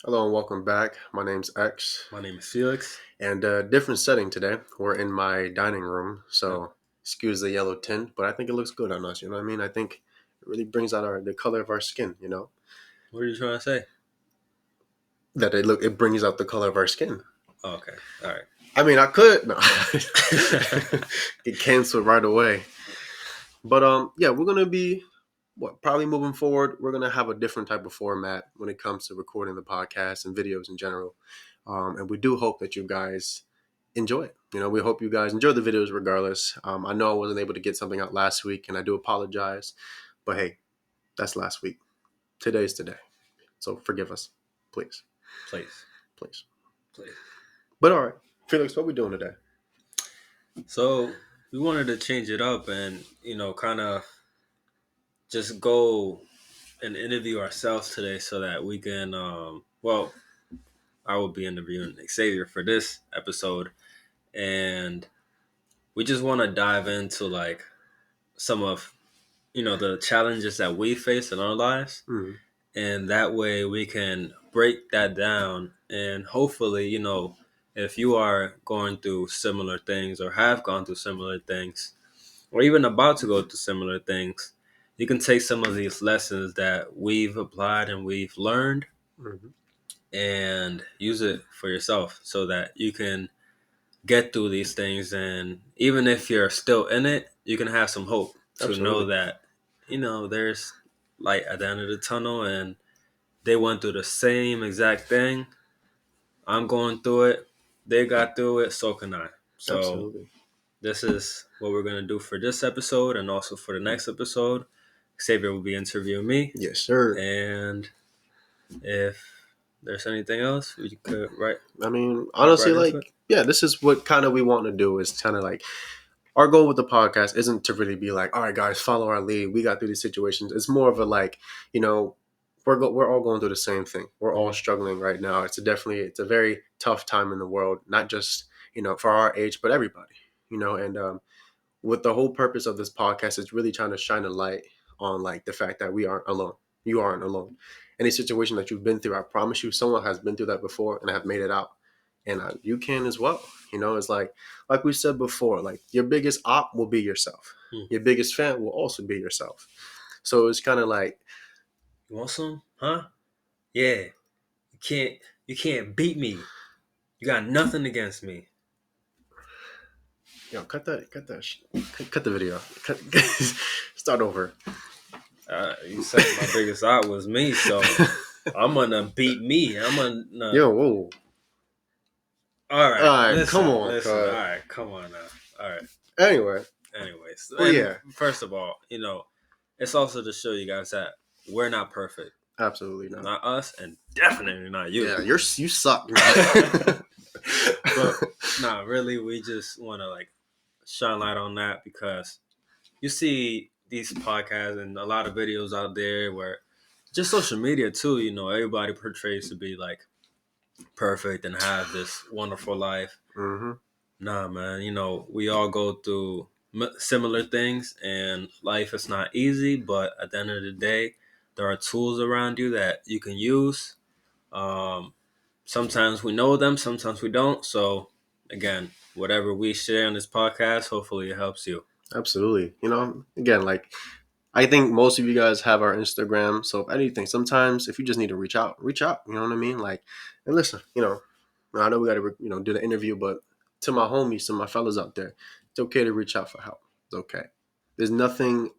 Hello and welcome back. My name's X, My name is Felix. and different setting today. We're in my dining room, Yep. so excuse the yellow tint, but I think it looks good on us. You know what I mean? I think it really brings out the color of our skin. What are you trying to say? That it brings out the color of our skin. Oh, okay. All right. I mean, I could no. Get canceled right away. But yeah, we're gonna be probably moving forward. We're gonna have a different type of format when it comes to recording the podcast and videos in general. And we do hope that you guys enjoy it. We hope you guys enjoy the videos regardless. I know I wasn't able to get something out last week, and I do apologize. But hey, that's last week. Today's today. So forgive us, please, Please. please. Please. But all right, Felix, what we doing today? So we wanted to change it up and, kind of just go and interview ourselves today so that we can, I will be interviewing Xavier for this episode. And we just want to dive into like some of, the challenges that we face in our lives. Mm-hmm. And that way we can break that down and hopefully if you are going through similar things or have gone through similar things or even about to go through similar things, you can take some of these lessons that we've applied and we've learned Mm-hmm. and use it for yourself so that you can get through these things. And even if you're still in it, you can have some hope to know Absolutely, that there's light at the end of the tunnel, and they went through the same exact thing. I'm going through it. They got through it. So can I. So absolutely. this is what we're gonna do for this episode, and also for the next episode. Xavier will be interviewing me, Yes, sir. and if there's anything else, we could I mean, hop honestly, right into it. like, yeah, this is what kind of we want to do is kind of like our goal with the podcast isn't to really be like, all right, guys, follow our lead. We got through these situations. It's more of a like, you know, we're all going through the same thing. We're all Mm-hmm. struggling right now. It's a very tough time in the world, not just for our age, but everybody. And with the whole purpose of this podcast is really trying to shine a light on like the fact that we aren't alone. You aren't alone. Any situation that you've been through, I promise you, someone has been through that before and have made it out, and you can as well. It's like we said before, like your biggest op will be yourself. Hmm. Your biggest fan will also be yourself. So it's kind of like, You want some? Huh? Yeah. You can't. You can't beat me. You got nothing against me. cut the video, start over. You said my biggest out was me, so I'm gonna beat me. I'm gonna. Yo, whoa. All All right, right, come listen, on, listen. All cut. right, come on now. All right. Anyway, Anyways, well, and yeah, first of all, it's also to show you guys that we're not perfect. absolutely not. Not us, and definitely not you. Yeah, you suck. But nah, really, we just want to like shine light on that because you see these podcasts and a lot of videos out there where just social media too. Everybody portrays to be like perfect and have this wonderful life. hmm Nah, man. We all go through similar things, and life is not easy. But at the end of the day, there are tools around you that you can use. Um, Sometimes we know them, sometimes we don't. So, again, whatever we share on this podcast, hopefully it helps you. Absolutely. Again, like I think most of you guys have our Instagram. So if anything, sometimes if you just need to reach out, reach out. You know what I mean? Like, and listen, I know we got to do the interview, but to my homies, to my fellas out there, it's okay to reach out for help. It's okay. There's nothing.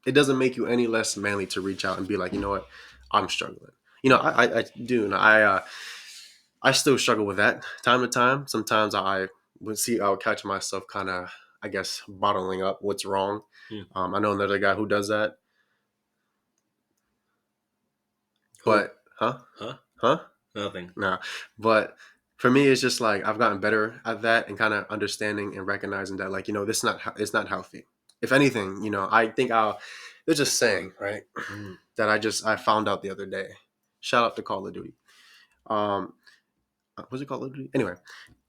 It doesn't make you any less manly to reach out and be like, you know what, I'm struggling. I do. And I still struggle with that time to time. Sometimes I'll catch myself kind of, I guess, bottling up what's wrong. Hmm. I know another guy who does that, Who? but huh, Huh? huh, Nothing. nah. But for me, it's just like I've gotten better at that and kind of understanding and recognizing that, like, this not it's not healthy. If anything, I think there's a saying, right, Mm. that I found out the other day. Shout out to Call of Duty. Um, what's it Call of Duty? Anyway,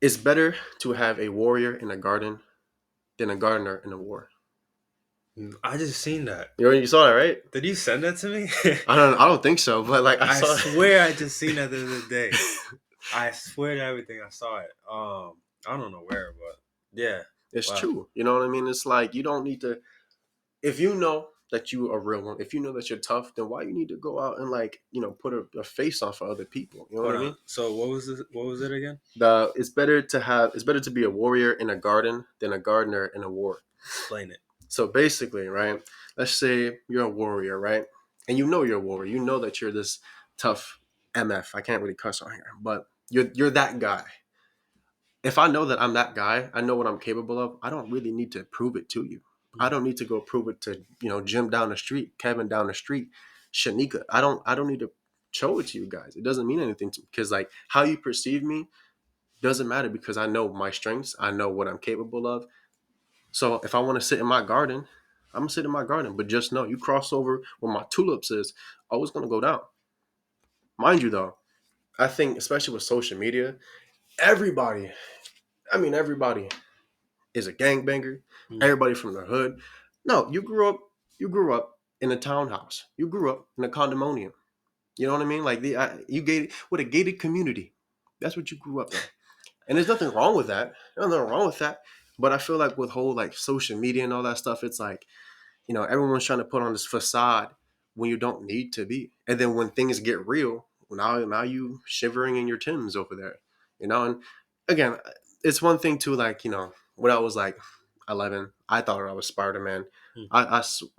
it's better to have a warrior in a garden than a gardener in a war. I just seen that. You saw that, right? Did you send that to me? I don't think so, but like I I saw swear I just seen that the other day. I swear to everything I saw it. I don't know where, but yeah. it's Wow. true. You know what I mean? It's like you don't need to if you know that you are real one, if you know that you're tough, then why you need to go out and like, put a face on for other people? You know what Hold I on. mean? So what was this? What was it again? It's better to be a warrior in a garden than a gardener in a war. Explain it. So basically, right? Let's say you're a warrior, right? And you know you're a warrior. You know that you're this tough MF. I can't really cuss on here, but you're that guy. If I know that I'm that guy, I know what I'm capable of. I don't really need to prove it to you. I Mm. don't need to go prove it to Jim down the street, Kevin down the street, Shanika. I don't need to show it to you guys. It doesn't mean anything to me because like how you perceive me doesn't matter because I know my strengths. I know what I'm capable of. So if I want to sit in my garden, I'm gonna sit in my garden. But just know you cross over where my tulips is, oh, it's gonna go down. Mind you though, I think especially with social media, everybody, everybody is a gangbanger. Mm. Everybody from the hood. No, you grew up in a townhouse. You grew up in a condominium. You know what I mean? Like you gated with a gated community. That's what you grew up in. And there's nothing wrong with that. There's nothing wrong with that. But I feel like with whole like social media and all that stuff, it's like, everyone's trying to put on this facade when you don't need to be. And then when things get real, now you shivering in your Timbs over there. And again, it's one thing to like, when I was like 11, I thought I was Spider-Man. Mm.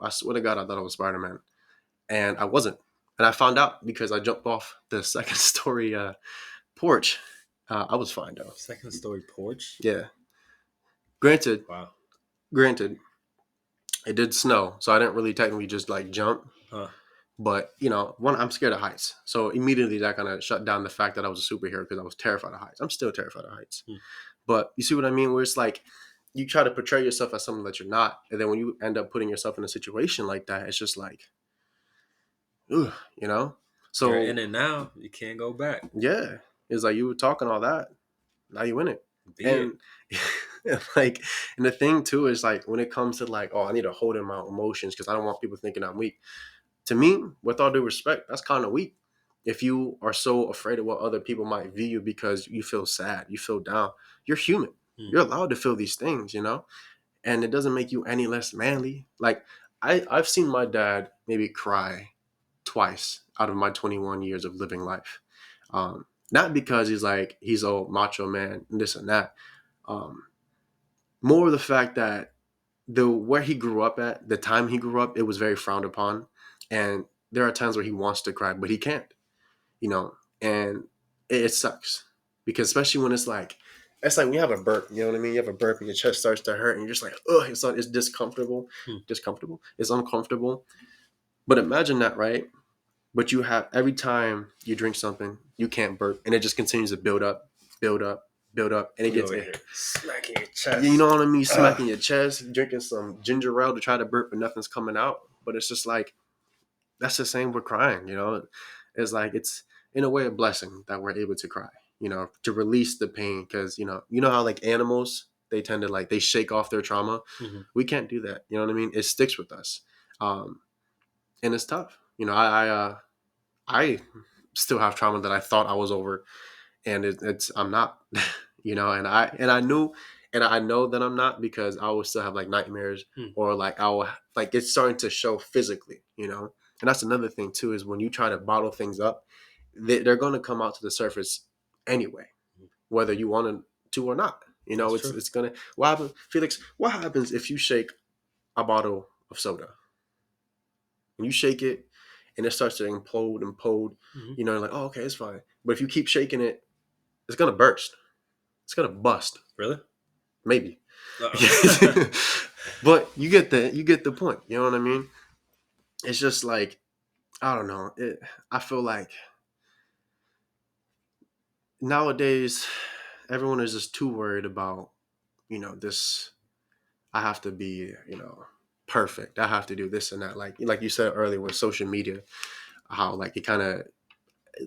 I swear to God, I thought I was Spider-Man. And I wasn't. And I found out because I jumped off the second story porch. I was fine though. Second story porch. Yeah. Granted, Wow. granted, it did snow, so I didn't really technically just like jump. Huh. But one, I'm scared of heights, so immediately that kind of shut down the fact that I was a superhero because I was terrified of heights. I'm still terrified of heights, Mm. but you see what I mean? Where it's like you try to portray yourself as something that you're not, and then when you end up putting yourself in a situation like that, it's just like, ugh, you know. You're in So it now. You can't go back. yeah, it's like you were talking all that, now you in it, Be it. and like, and the thing too is like when it comes to like, oh, I need to hold in my emotions because I don't want people thinking I'm weak. To me, with all due respect, that's kind of weak. If you are so afraid of what other people might view you because you feel sad, you feel down, you're human. Mm. You're allowed to feel these things, and it doesn't make you any less manly. Like I've seen my dad maybe cry twice out of my 21 years of living life. Not because he's a macho man and this and that. Um, More the fact that the where he grew up at, the time he grew up, it was very frowned upon. And there are times where he wants to cry, but he can't, and it sucks. Because especially when it's like when you have a burp, you know what I mean? You have a burp and your chest starts to hurt and you're just like, oh, it's discomfortable. Mm. Discomfortable. It's uncomfortable. But imagine that, right? But you have every time you drink something, you can't burp, and it just continues to build up, build up, build up, and it You gets over here smacking your chest. you know what I mean, Ugh. smacking your chest, drinking some ginger ale to try to burp, but nothing's coming out. But it's just like that's the same with crying. It's like it's in a way a blessing that we're able to cry, to release the pain because you know how like animals they tend to like they shake off their trauma. Mhm. We can't do that. You know what I mean? It sticks with us, um, and it's tough. I still have trauma that I thought I was over, and it's I'm not. And I knew, and I know that I'm not because I will still have like nightmares Mm. or like I will like it's starting to show physically. And that's another thing too is when you try to bottle things up, they're going to come out to the surface anyway, whether you want to or not. That's It's true. it's gonna. What happens, Felix? What happens if you shake a bottle of soda? When you shake it and it starts to implode, Mhm. you're like, oh, okay, it's fine. But if you keep shaking it, it's gonna burst. It's gonna bust. Really? Maybe. Uh-oh. But you get the point. You know what I mean? It's just like I don't know. I feel like nowadays everyone is just too worried about this. I have to be perfect. I have to do this and that. Like you said earlier with social media, how like it kind of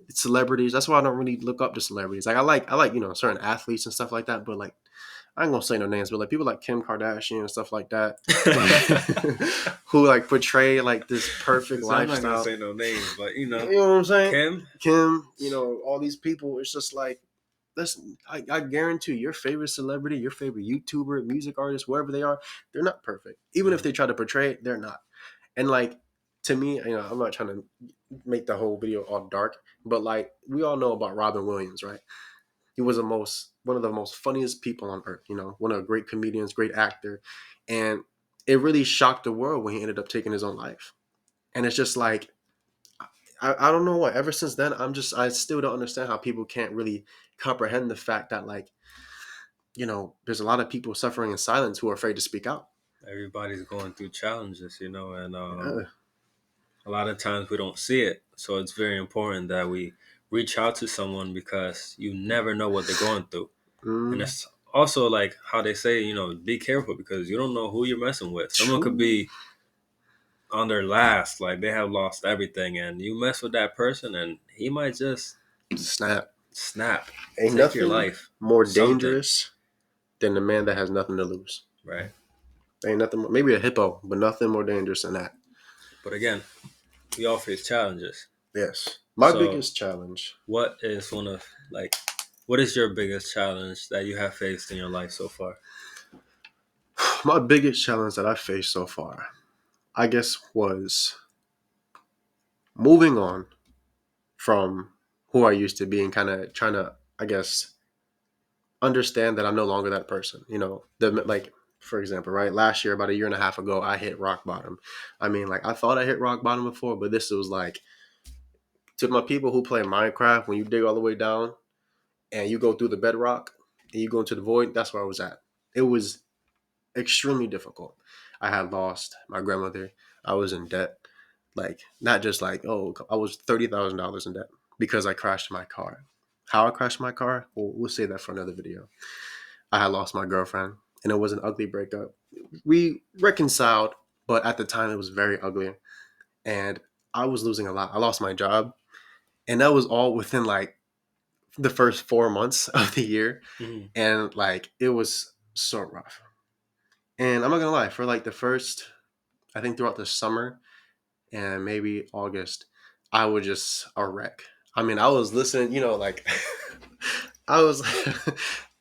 celebrities. That's why I don't really look up to celebrities. Like I like certain athletes and stuff like that. But like I ain't gonna say no names, but like people like Kim Kardashian and stuff like that, who like portray like this perfect So I'm not gonna lifestyle. say no names, but you know, You know what I'm saying? Kim. Kim, all these people. It's just like that's. I guarantee your favorite celebrity, your favorite YouTuber, music artist, wherever they are, they're not perfect. Even if Mhm. they try to portray it, they're not. And like to me, I'm not trying to make the whole video all dark, but like we all know about Robin Williams, right? He was one of the most funniest people on earth. One of the great comedians, great actor, and it really shocked the world when he ended up taking his own life. And it's just like I don't know what. Ever since then, I still don't understand how people can't really comprehend the fact that like there's a lot of people suffering in silence who are afraid to speak out. Everybody's going through challenges, and Yeah. a lot of times we don't see it. So it's very important that we reach out to someone because you never know what they're going through. And Mm, it's also like how they say, be careful because you don't know who you're messing with. Someone could true. be on their last, like they have lost everything, and you mess with that person, and he might just Snap. snap, Ain't take your nothing life, more something, dangerous than the man that has nothing to lose. right? Ain't nothing more, maybe a hippo, but nothing more dangerous than that. But again, we all face challenges. Yes. My So, biggest challenge. what is one of like, what is your biggest challenge that you have faced in your life so far? My biggest challenge that I faced so far, I guess, was moving on from who I used to be and kind of trying to, I guess, understand that I'm no longer that person. Like for example, right? Last year, about a year and a half ago, I hit rock bottom. I mean, like I thought I hit rock bottom before, but this was like to my people who play Minecraft, when you dig all the way down and you go through the bedrock and you go into the void, that's where I was at. It was extremely difficult. I had lost my grandmother. I was in debt. Like not just like, oh, I was $30,000 in debt because I crashed my car. How I crashed my car? Well, we'll say that for another video. I had lost my girlfriend, and it was an ugly breakup. We reconciled, but at the time it was very ugly, and I was losing a lot. I lost my job, and that was all within like the first 4 months of the year, Mm-hmm. and like it was so rough. And I'm not gonna lie, for like the first, I think throughout the summer and maybe August, I was just a wreck. I mean, I was listening, like I was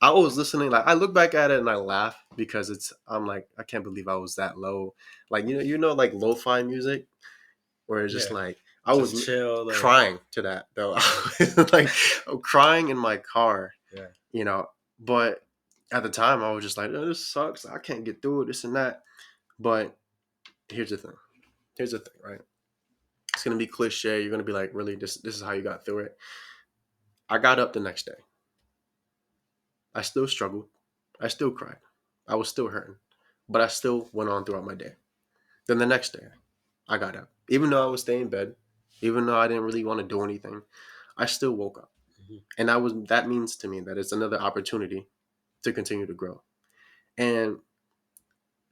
I was listening, like I look back at it and I laugh because I'm like, I can't believe I was that low. Like, like lo-fi music where it's just Yeah, like I was just chill. Like, crying to that though. Like I'm crying in my car, yeah. you know. But at the time I was just like, oh, this sucks. I can't get through it, this and that. But here's the thing. Here's the thing, right? It's gonna be cliche. You're gonna be like, really, this is how you got through it. I got up the next day. I still struggled. I still cried. I was still hurting. But I still went on throughout my day. Then the next day, I got up. Even though I was staying in bed, even though I didn't really want to do anything, I still woke up. Mm-hmm. And that means to me that it's another opportunity to continue to grow. And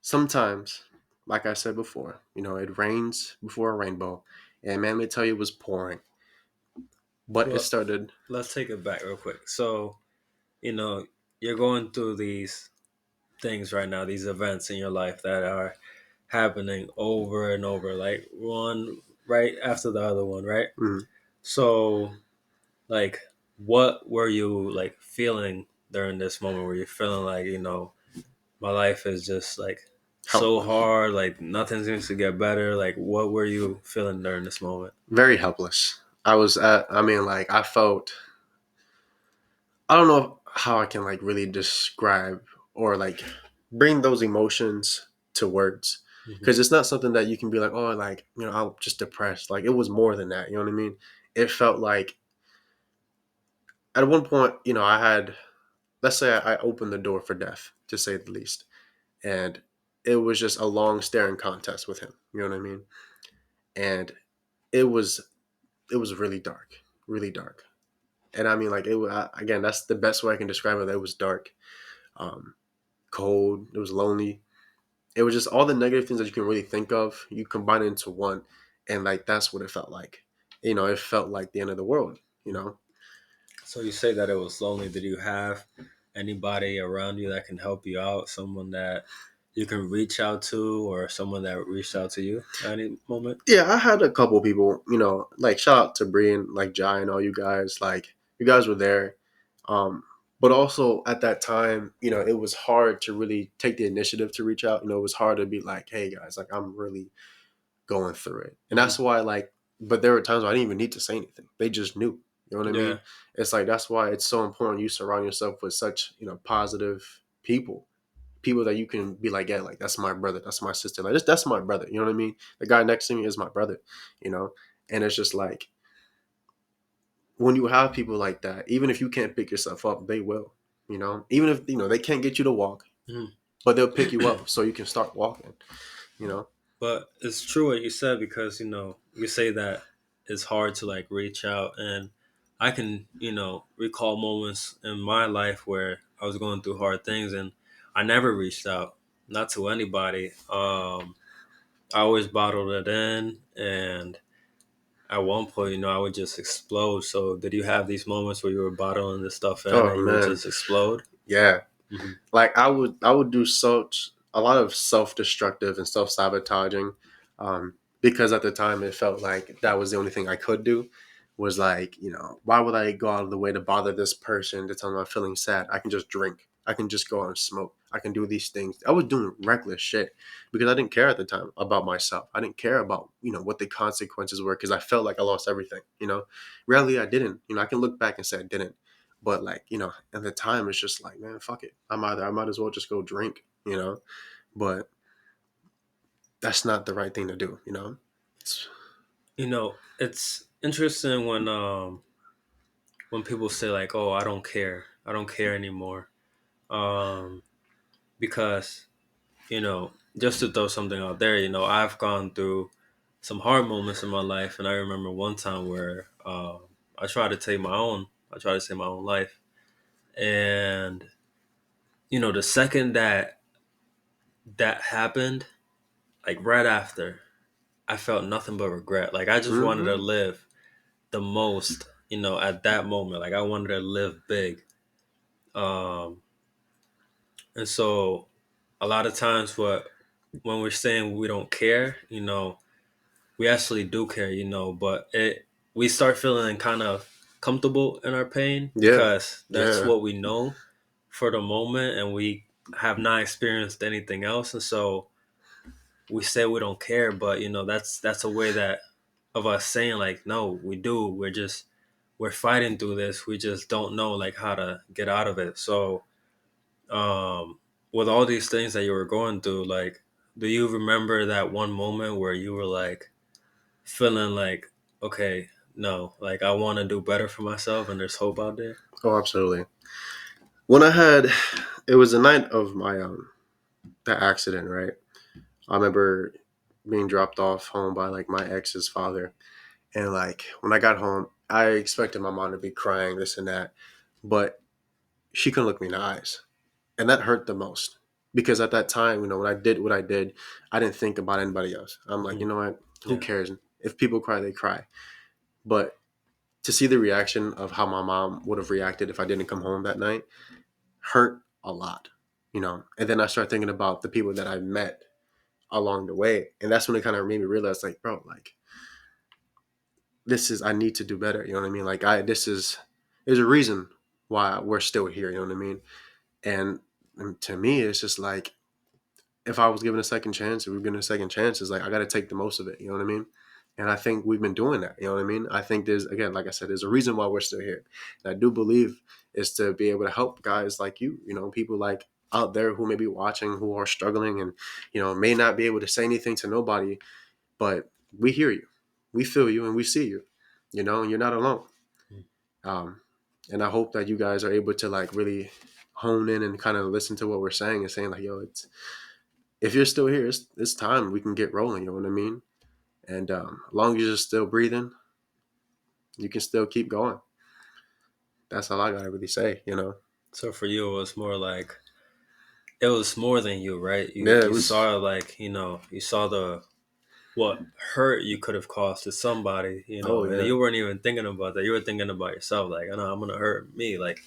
sometimes, like I said before, it rains before a rainbow. And man, let me tell you, it was pouring. But it Well, started. let's take it back real quick. So, you know, you're going through these things right now, these events in your life that are happening over and over, like one right after the other one, right? Mm, So, like, what were you like feeling during this moment? Were you feeling like, my life is just like so helpless. hard, like nothing seems to get better? Like, what were you feeling during this moment? Very helpless. I mean, like, I felt, I don't know how I can, like, really describe or, like, bring those emotions to words. Hmm. Because it's not something that you can be like, oh, like, I'm just depressed. Like, it was more than that. You know what I mean? It felt like, at one point, I had, let's say I opened the door for death, to say the least. And it was just a long staring contest with him. You know what I mean? And it was, it was really dark, really dark. And I mean, like again, that's the best way I can describe it. That it was dark, um, cold. It was lonely. It was just all the negative things that you can really think of. You combine it into one, and like that's what it felt like. It felt like the end of the world. So you say that it was lonely. Did you have anybody around you that can help you out, someone that you can reach out to, or someone that reached out to you at any moment? Yeah, I had a couple people, like shout out to Brian, like Jai and all you guys, like you guys were there. Um, but also at that time, it was hard to really take the initiative to reach out. It was hard to be like, hey guys, like I'm really going through it. And Hmm. that's why like but there were times where I didn't even need to say anything. They just knew. You know what I Yeah. mean? It's like that's why it's so important you surround yourself with such, positive people. People that you can be like, yeah, like that's my brother, that's my sister, like that's my brother. You know what I mean? The guy next to me is my brother. You know, and it's just like when you have people like that, even if you can't pick yourself up, they will. Even if they can't get you to walk, Mhm. but they'll pick you up so you can start walking. You know. But it's true what you said, because you say that it's hard to like reach out, and I can recall moments in my life where I was going through hard things and I never reached out, not to anybody. I always bottled it in, and at one point, I would just explode. So did you have these moments where you were bottling this stuff in Oh and you would man, just explode? yeah. Hmm. Like I would do such a lot of self-destructive and self-sabotaging, because at the time it felt like that was the only thing I could do. Was like, why would I go out of the way to bother this person to tell them I'm feeling sad? I can just drink, I can just go out and smoke, I can do these things. I was doing reckless shit because I didn't care at the time about myself. I didn't care about what the consequences were because I felt like I lost everything. Really I didn't. I can look back and say I didn't, but like, at the time it's just like, man, fuck it. I might as well just go drink. But that's not the right thing to do. It's, It's interesting when people say like, "Oh, I don't care anymore," um, because just to throw something out there, I've gone through some hard moments in my life, and I remember one time where I tried to take my own, I tried to take my own life, and the second that happened, like right after, I felt nothing but regret. Like I just wanted to mm-hmm. live the most, at that moment. Like I wanted to live big. Um, and so a lot of times when we're saying we don't care, we actually do care, but we start feeling kind of comfortable in our pain Yeah, because that's yeah. what we know for the moment, and we have not experienced anything else. And so we say we don't care, but that's a way that of us saying like, no, we do. We're fighting through this. We just don't know like how to get out of it. So um with all these things that you were going through, like, do you remember that one moment where you were like feeling like, okay, no, like I want to do better for myself and there's hope out there? Oh, absolutely. When I had, it was the night of my the accident, right? I remember being dropped off home by like my ex's father, and like when I got home, I expected my mom to be crying, this and that, but she couldn't look me in the eyes, and that hurt the most because at that time, when I did what I did, I didn't think about anybody else. I'm like, Hmm. you know what? Who Yeah. cares? If people cry, they cry. But to see the reaction of how my mom would have reacted if I didn't come home that night hurt a lot. And then I started thinking about the people that I met along the way, and that's when it kind of made me realize, like, bro, like this is I need to do better. You know what I mean? Like there's a reason why we're still here. You know what I mean? And to me, it's just like if I was given a second chance, if we are given a second chance, it's like I got to take the most of it. You know what I mean? And I think we've been doing that. You know what I mean? I think there's, again, like I said, there's a reason why we're still here. And I do believe is to be able to help guys like you. People like out there who may be watching, who are struggling, and may not be able to say anything to nobody, but we hear you, we feel you, and we see you. And you're not alone. Um, and I hope that you guys are able to like really hone in and kind of listen to what we're saying and saying like, yo, it's if you're still here, it's time we can get rolling. You know what I mean? And as long as you're still breathing, you can still keep going. That's all I gotta really say. So for you, it was more like it was more than you, right? You Yeah, it you was. saw like you saw the what hurt you could have caused to somebody, Oh and yeah, you weren't even thinking about that. You were thinking about yourself, like, I know I'm gonna hurt me, like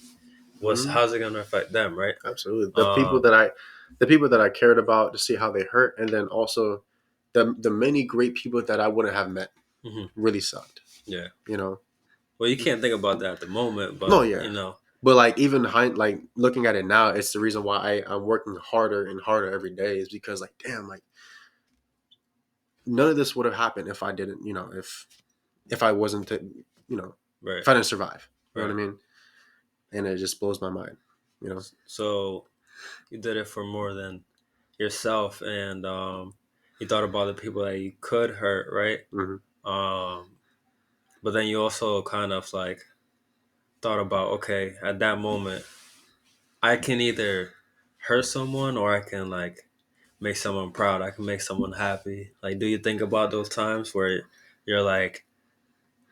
Hmm. how's it gonna affect them, right? Absolutely. Um, The people that I cared about to see how they hurt, and then also the many great people that I wouldn't have met mhm, really sucked. yeah. You know. Well, you can't think about that at the moment, No, but yeah. But like even like looking at it now, it's the reason why I'm working harder and harder every day is because like damn, like none of this would have happened if I didn't, if I wasn't, right, if I didn't survive. You know what right. I mean? And it just blows my mind. You know? So you did it for more than yourself, and you thought about the people that you could hurt, right? Hmm. Um, but then you also kind of like thought about, okay, at that moment, I can either hurt someone or I can like make someone proud. I can make someone happy. Like, do you think about those times where you're like,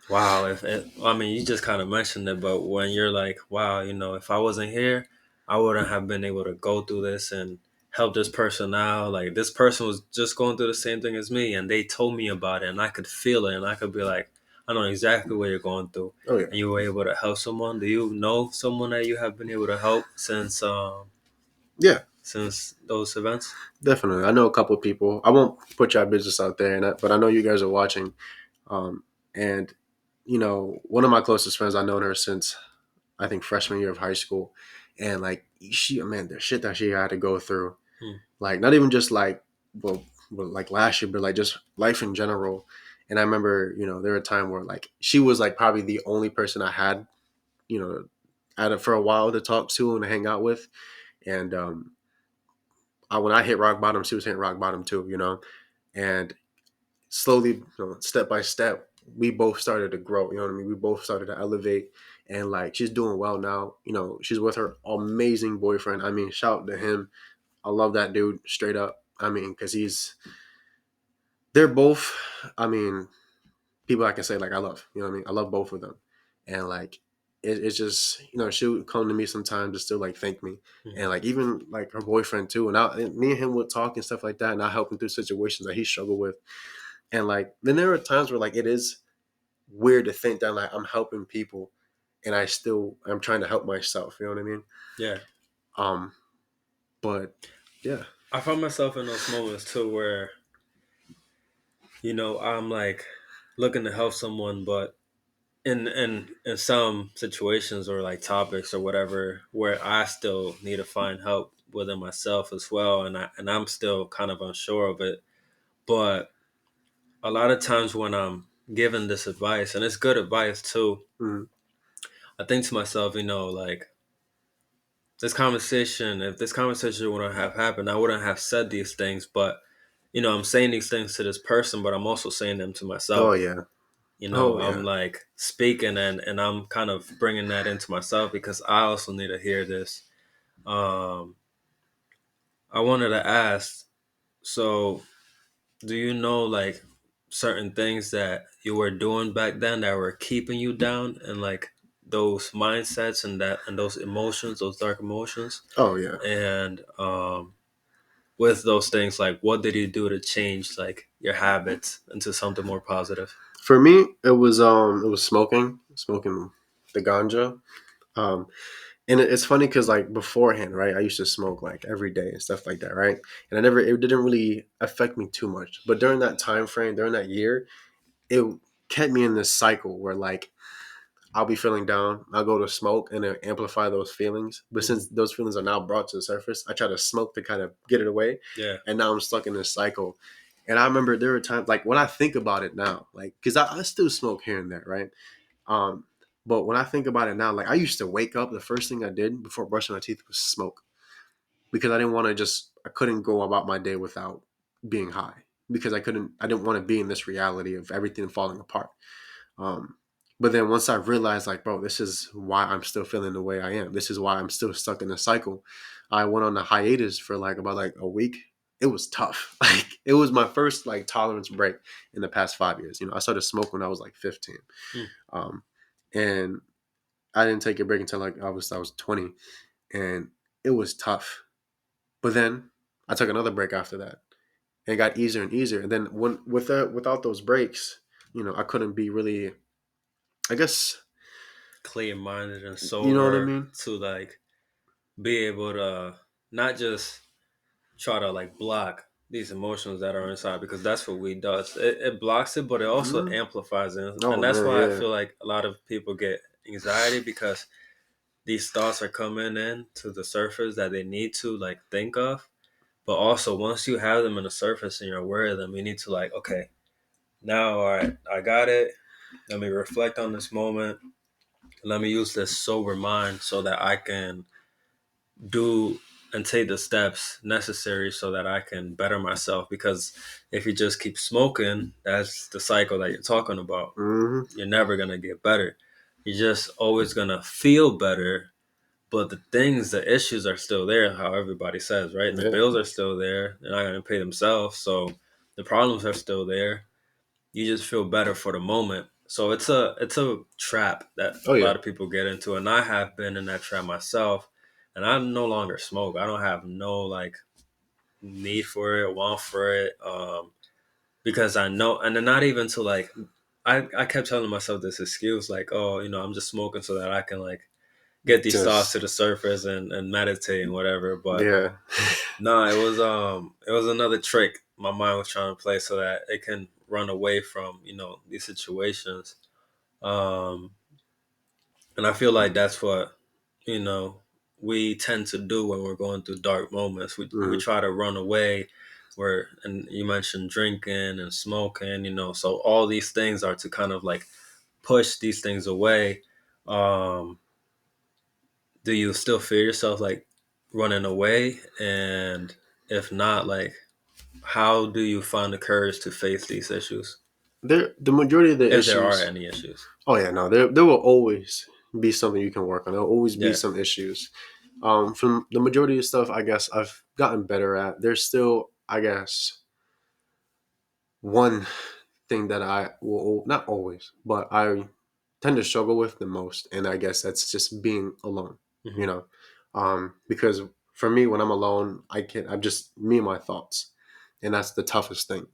wow, if it, I mean, you just kind of mentioned it, but when you're like, wow, if I wasn't here, I wouldn't have been able to go through this and help this person out. Like, this person was just going through the same thing as me, and they told me about it, and I could feel it, and I could be like, I know exactly what you're going through, Oh yeah, and you were able to help someone. Do you know someone that you have been able to help yeah, since those events? definitely. I know a couple of people. I won't put your business out there, but I know you guys are watching. Um, and one of my closest friends, I known her since I think freshman year of high school, and like man, the shit that she had to go through, Hmm. like not even just like like last year, but like just life in general. And I remember, there were a time where like she was like probably the only person I had, you know, for a while to talk to and hang out with. And when I hit rock bottom, she was hitting rock bottom too, and slowly, step by step, we both started to grow. You know what I mean? We both started to elevate, and like she's doing well now. She's with her amazing boyfriend. I mean, shout out to him. I love that dude straight up. I mean, because they're both. I mean, people I can say like I love. You know what I mean? I love both of them, and like it's just she would come to me sometimes to still like thank me, Hmm. and like even like her boyfriend too, and me and him would talk and stuff like that, and I help him through situations that he struggled with, and like then there are times where like it is weird to think that like I'm helping people, and I'm trying to help myself. You know what I mean? Yeah. Um, but yeah. I found myself in those moments too where, I'm like looking to help someone, but in some situations or like topics or whatever where I still need to find help within myself as well, and I'm still kind of unsure of it. But a lot of times when I'm given this advice, and it's good advice too, Mm. I think to myself, like if this conversation wouldn't have happened, I wouldn't have said these things. But I'm saying these things to this person, but I'm also saying them to Oh myself. yeah. Oh I'm yeah. like speaking, and I'm kind of bringing that into myself because I also need to hear this. Um, I wanted to ask, so do you know like certain things that you were doing back then that were keeping you down and like those mindsets and those emotions, those dark emotions? Oh yeah. And with those things, like what did you do to change like your habits into something more positive? For me, it was smoking the ganja. Um, and it's funny because like beforehand, right? I used to smoke like every day and stuff like that, right? And it didn't really affect me too much. But during that time frame, during that year, it kept me in this cycle where like I'll be feeling down, I'll go to smoke and it amplify those feelings. But Hmm. since those feelings are now brought to the surface, I try to smoke to kind of get it away. Yeah. And now I'm stuck in this cycle. And I remember there were times like when I think about it now, like because I still smoke here and there, right? Um, but when I think about it now, like I used to wake up, the first thing I did before brushing my teeth was smoke because I couldn't go about my day without being high because I didn't want to be in this reality of everything falling apart. Um, but then once I realized, like, bro, this is why I'm still feeling the way I am. This is why I'm still stuck in the cycle. I went on a hiatus for like about like a week. It was tough. Like it was my first like tolerance break in the past 5 years. I started smoking when I was like 15, Hmm. um, and I didn't take a break until like I was 20, and it was tough. But then I took another break after that, and it got easier and easier. And then without those breaks, I couldn't be really, I guess, clear minded and You know what I sober mean? to like be able to not just try to like block these emotions that are inside, because that's what weed does. It blocks it, but it also Mm. amplifies it, and Oh that's man, why I yeah. feel like a lot of people get anxiety because these thoughts are coming in to the surface that they need to like think of. But also, once you have them in the surface and you're aware of them, you need to like, okay, now, all right, I got it. Let me reflect on this moment. Let me use this sober mind so that I can do and take the steps necessary so that I can better myself. Because if you just keep smoking, that's the cycle that you're talking about. Hmm. You're never gonna get better. You're just always gonna feel better, but the things, the issues are still there. How everybody says, right? The Yeah. bills are still there. They're not gonna pay themselves, so the problems are still there. You just feel better for the moment. So it's a trap that Oh a yeah. lot of people get into, and I have been in that trap myself. And I no longer smoke. I don't have no like need for it, want for it, because I know, and then not even to like. I kept telling myself this excuse like, oh, I'm just smoking so that I can like get these thoughts to Just the surface and meditate and whatever. But yeah. no, it was another trick my mind was trying to play so that it can run away from these situations. Um, and I feel like that's what you know we tend to do when we're going through dark moments. We Hmm. try to run away. Where and you mentioned drinking and smoking, so all these things are to kind of like push these things away. Um, do you still fear yourself like running away? And if not, like how do you find the courage to face these issues There, the majority of the if there are issues. any issues? Oh yeah, no, there will always be something you can work on. There'll always be Yeah. some issues. From the majority of stuff, I guess I've gotten better at. There's still, I guess, one thing that I will not always, but I tend to struggle with the most, and I guess that's just being alone. You Hmm. know, because for me, when I'm alone, I'm just me and my thoughts, and that's the toughest thing.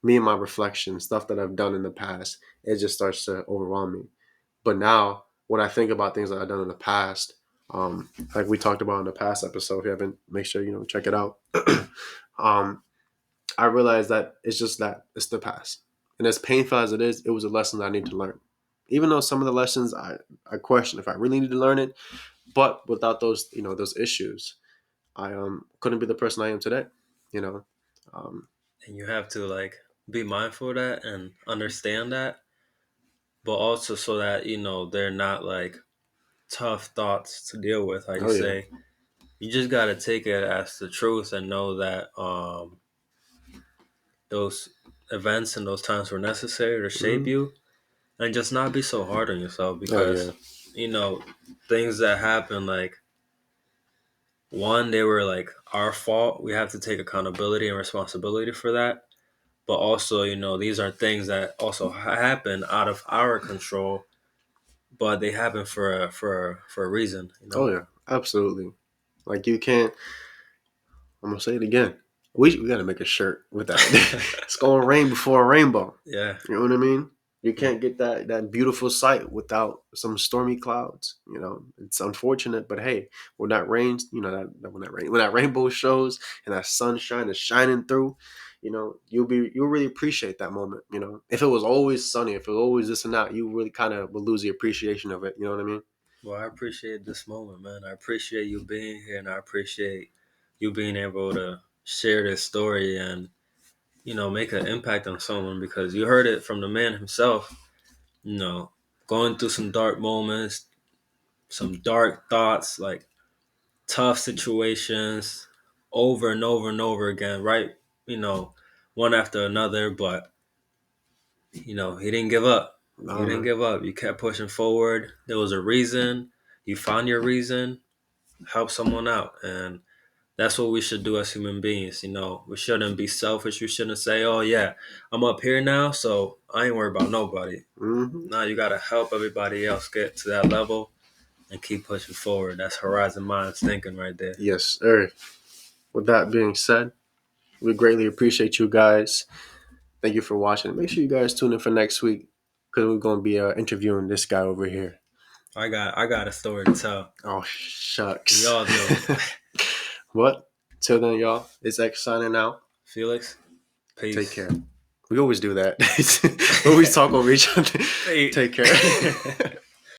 Me and my reflections, stuff that I've done in the past, it just starts to overwhelm me. But now, when I think about things that I've done in the past, like we talked about in the past episode, if you haven't, make sure check it out. um, I realized that it's the past, and as painful as it is, it was a lesson that I need to learn. Even though some of the lessons I question if I really need to learn it, but without those those issues, I couldn't be the person I am today. You know, um, And you have to like be mindful of that and understand that, but also so that they're not like tough thoughts to deal with. Like you oh yeah. say, you just got to take it as the truth and know that those events and those times were necessary to shape Mhm. you, and just not be so hard on yourself Oh yeah. because you know things that happen, like one, they were like our fault. We have to take accountability and responsibility for that. But also, these are things that also happen out of our control, but they happen for a reason. Oh yeah. Absolutely. Like you can't. I'm gonna say it again. We gotta make a shirt with that. It's gonna rain before a rainbow. Yeah. You know what I mean? You can't get that beautiful sight without some stormy clouds. It's unfortunate, but hey, when that rains, when that rainbow shows and that sunshine is shining through, you'll really appreciate that moment. If it was always sunny, if it was always this and that, you really kind of would lose the appreciation of it. You know what I mean? Well, I appreciate this moment, man. I appreciate you being here, and I appreciate you being able to share this story and make an impact on someone, because you heard it from the man himself. You know, going through some dark moments, some dark thoughts, like tough situations over and over and over again, right? You know, one after another, but he didn't give up. You No, didn't man. give up. You kept pushing forward. There was a reason. You found your reason. Help someone out, and that's what we should do as human beings. We shouldn't be selfish. We shouldn't say, "Oh yeah, I'm up here now, so I ain't worried about nobody." Hmm. No, you gotta help everybody else get to that level and keep pushing forward. That's Horizon Minds thinking right there. Yes, sir. With that being said, we greatly appreciate you guys. Thank you for watching. Make sure you guys tune in for next week because we're going to be interviewing this guy over here. I got a story to tell. Oh We shucks. all do. What? Till then, y'all. It's X signing out. Felix, Take peace. care. We always do that. We always talk over each other. Hey. Take care.